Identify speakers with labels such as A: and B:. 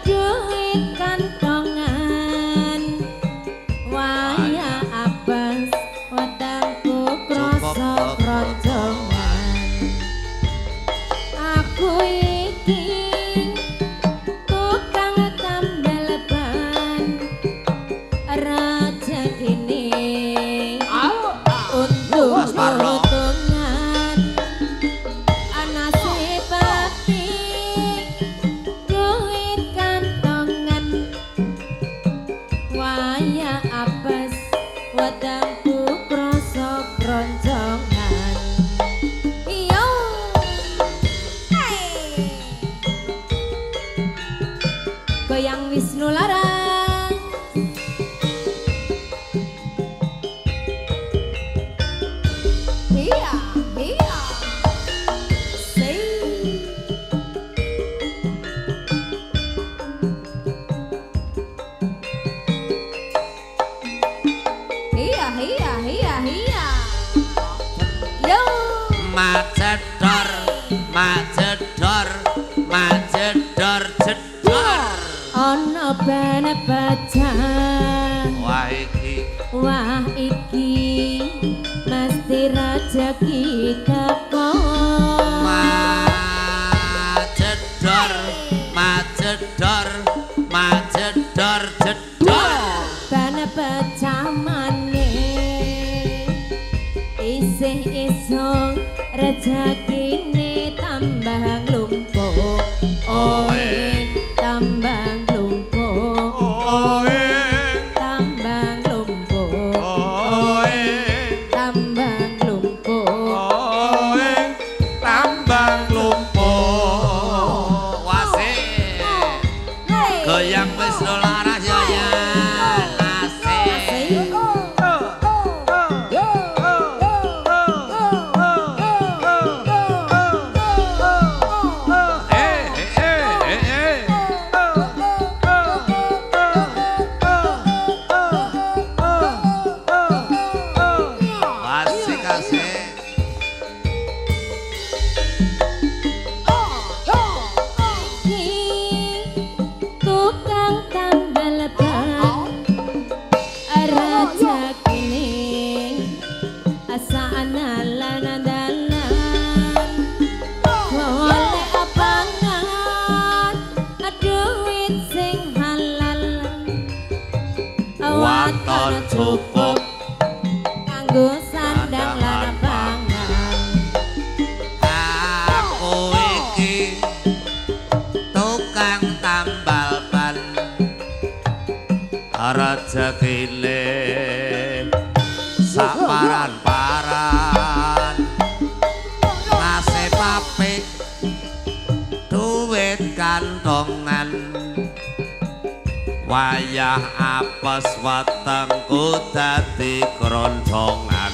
A: duit kantongan waya abas wetengku krasa kronjongan aku iki tukang tambal ban rezekine untung-untungan anasipati duit kantongan waya apes wetengku krasa kronjongan iyo hey. Goyang Wisnu Larang iya iya say iya iya iya iya yo
B: Macedor macedor macedor jedor
A: ana bene bajang
B: wah iki
A: mesti rezeki teko
B: macedor macedor macedor jedor
A: bene becamane isih isung rezekine tambah lumpuh oe tambah lumpuh oe tambah lumpuh oe tambah lumpuh
B: tambang lumpuh wasih goyang wis laras ya ya asik
A: tukang tambal ban rezekine asa andalan-andalan golek pangan duit sing halal
B: waton cukup
A: kanggo sandang lan pangan
B: aku iki tukang tambal ban rezekine saparan-paran nasib apik duit kantongan wayah apes wetengku dadi kronjongan